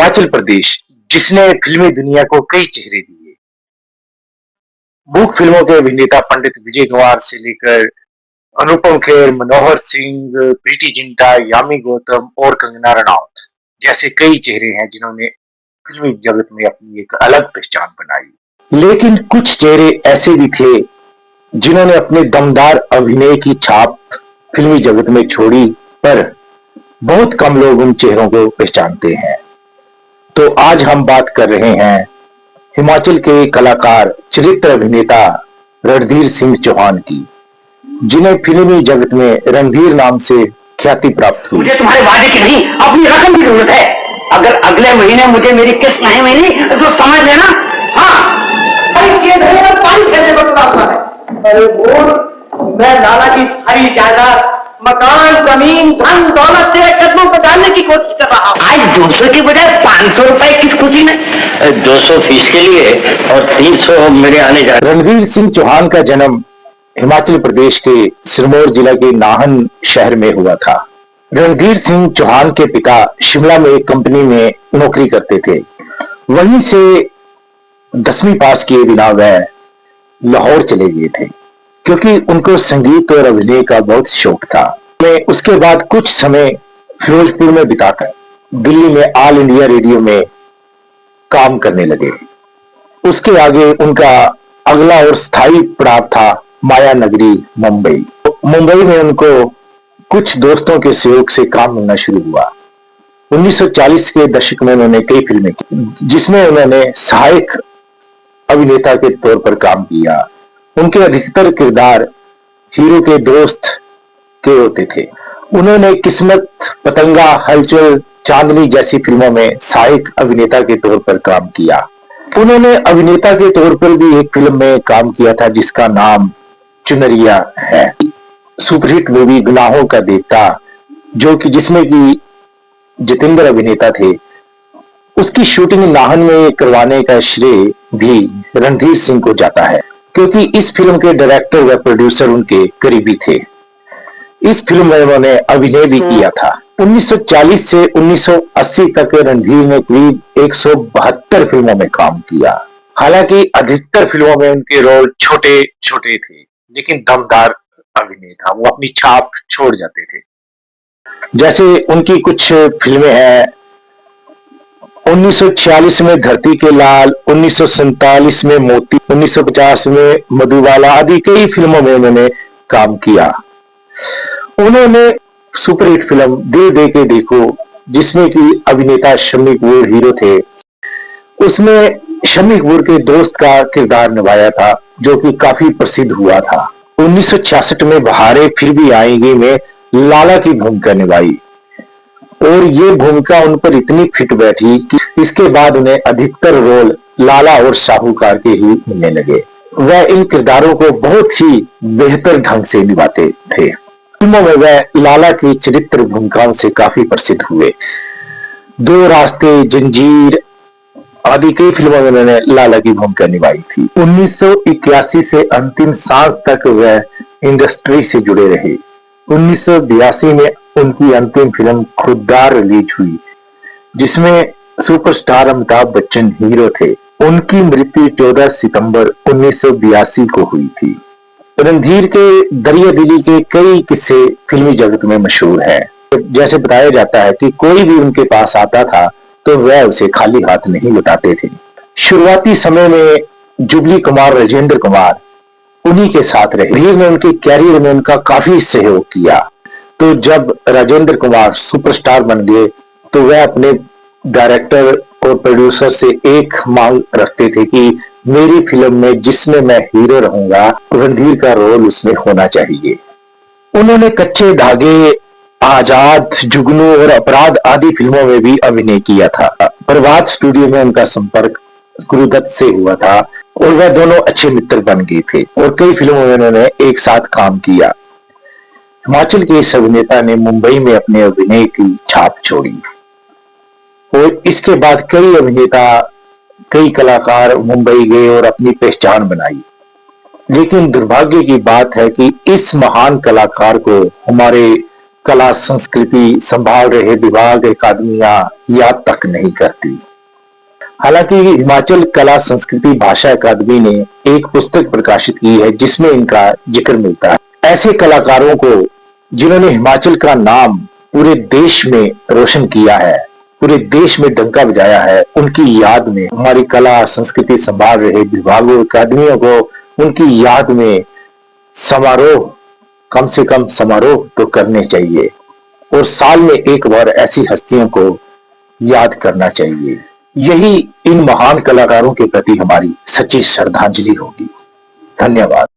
हिमाचल प्रदेश, जिसने फिल्मी दुनिया को कई चेहरे दिए। मूक फिल्मों के अभिनेता पंडित विजय कुमार से लेकर अनुपम खेर, मनोहर सिंह, प्रीति जिंटा, यामी गौतम और कंगना रनौत जैसे कई चेहरे हैं जिन्होंने फिल्मी जगत में अपनी एक अलग पहचान बनाई। लेकिन कुछ चेहरे ऐसे भी थे जिन्होंने अपने दमदार अभिनय की छाप फिल्मी जगत में छोड़ी, पर बहुत कम लोग उन चेहरों को पहचानते हैं। तो आज हम बात कर रहे हैं हिमाचल के कलाकार, चरित्र अभिनेता रणधीर सिंह चौहान की, जिन्हें फिल्मी जगत में रणधीर नाम से ख्याति प्राप्त हुई। मुझे तुम्हारे वादे की नहीं, अपनी रकम की जरूरत है। अगर अगले महीने मुझे मेरी किस्त नहीं मिली तो समझ लेना। हाँ, पानी खेलने को है। अरे बोल, मैं लाला की सारी जायदाद, मकान, जमीन, धन दौलत तेरे कदमों पर डालने की कोशिश कर रहा हूँ। आज 200 की बजाय 500 रुपए किस खुशी में? 200 फीस के लिए और 300 मेरे आने जाने। रणधीर सिंह चौहान का जन्म हिमाचल प्रदेश के सिरमौर जिला के नाहन शहर में हुआ था। रणधीर सिंह चौहान के पिता शिमला में एक कंपनी में नौकरी करते थे। वहीं से 10वीं पास किए बिना वह लाहौर चले गए थे, क्योंकि उनको संगीत और अभिनय का बहुत शौक था। मैं उसके बाद कुछ समय फिरोजपुर में बिताकर दिल्ली में ऑल इंडिया रेडियो में काम करने लगे। उसके आगे उनका अगला और स्थायी पड़ाव था माया नगरी, मुंबई। मुंबई में उनको कुछ दोस्तों के सहयोग से काम मिलना शुरू हुआ। 1940 के दशक में उन्होंने कई फिल्में की, जिसमें उन्होंने सहायक अभिनेता के तौर पर काम किया। उनके अधिकतर किरदार हीरो के दोस्त के होते थे। उन्होंने किस्मत, पतंगा, हलचल, चांदनी जैसी फिल्मों में सहायक अभिनेता के तौर पर काम किया। उन्होंने अभिनेता के तौर पर भी एक फिल्म में काम किया था जिसका नाम चुनरिया है। सुपरहिट मूवी गुनाहों का देवता, जिसमें कि जितेंद्र अभिनेता थे, उसकी शूटिंग नाहन में करवाने का श्रेय भी रणधीर सिंह को जाता है, क्योंकि इस फिल्म के डायरेक्टर व प्रोड्यूसर उनके करीबी थे। इस फिल्म में उन्होंने अभिनय भी किया था। 1940 से 1980 तक रणधीर ने करीब 172 फिल्मों में काम किया। हालांकि अधिकतर फिल्मों में उनके रोल छोटे छोटे थे, लेकिन दमदार अभिनय था। वो अपनी छाप छोड़ जाते थे। जैसे उनकी कुछ फिल्में हैं, 1946 में धरती के लाल, 1947 में मोती, 1950 में मधुबाला आदि कई फिल्मों में उन्होंने काम किया। उन्होंने सुपरहिट फिल्म दिल दे के देखो, जिसमें कि अभिनेता शम्मी कपूर हीरो थे, उसमें शम्मी कपूर के दोस्त का किरदार निभाया था, जो कि काफी प्रसिद्ध हुआ था। 1966 में बहारें फिर भी आएंगी में लाला की भूमिका निभाई, और ये भूमिका उन पर इतनी फिट बैठी कि इसके बाद उन्हें अधिकतर रोल लाला और साहूकार के ही मिलने लगे। वह इन किरदारों को बहुत ही बेहतर ढंग से निभाते थे। फिल्मों में वह लाला की चरित्र भूमिकाओं से काफी प्रसिद्ध हुए। दो रास्ते, जंजीर आदि कई फिल्मों में उन्होंने लाला की भूमिका निभाई थी। 1981 से अंतिम सांस तक वह इंडस्ट्री से जुड़े रहे। 1982 में उनकी अंतिम फिल्म खुददार रिलीज हुई, जिसमें सुपरस्टार अमिताभ बच्चन हीरो थे। उनकी मृत्यु 14 सितंबर 1982 को हुई थी। रणधीर के दरिया दिली के कई किस्से फिल्मी जगत में मशहूर हैं। जैसे बताया जाता है कि कोई भी उनके पास आता था तो वह उसे खाली हाथ नहीं लौटाते थे। शुरुआती समय में जुबली कुमार, राजेंद्र कुमार उन्हीं के साथ रहे। रणधीर ने उनके कैरियर में उनका काफी सहयोग किया। तो जब राजेंद्र कुमार सुपरस्टार बन गए तो वह अपने डायरेक्टर और प्रोड्यूसर से एक मांग रखते थे कि मेरी फिल्म में जिसमें मैं हीरो रहूंगा, रणधीर का रोल उसमें होना चाहिए। उन्होंने कच्चे धागे, आजाद, जुगनू और अपराध आदि फिल्मों में भी अभिनय किया था। प्रभात स्टूडियो में उनका संपर्क गुरुदत्त से हुआ था और वह दोनों अच्छे मित्र बन गए थे और कई फिल्मों में उन्होंने एक साथ काम किया। हिमाचल के इस अभिनेता ने मुंबई में अपने अभिनय की छाप छोड़ी और इसके बाद कई अभिनेता, कई कलाकार मुंबई गए और अपनी पहचान बनाई। लेकिन दुर्भाग्य की बात है कि इस महान कलाकार को हमारे कला संस्कृति संभाल रहे विभाग अकादमियां याद तक नहीं करती। हालांकि हिमाचल कला संस्कृति भाषा अकादमी ने एक पुस्तक प्रकाशित की है जिसमें इनका जिक्र मिलता है। ऐसे कलाकारों को जिन्होंने हिमाचल का नाम पूरे देश में रोशन किया है, पूरे देश में डंका बजाया है, उनकी याद में हमारी कला संस्कृति संभाल रहे विभागों अकादमियों को उनकी याद में समारोह, कम से कम समारोह तो करने चाहिए और साल में एक बार ऐसी हस्तियों को याद करना चाहिए। यही इन महान कलाकारों के प्रति हमारी सच्ची श्रद्धांजलि होगी। धन्यवाद।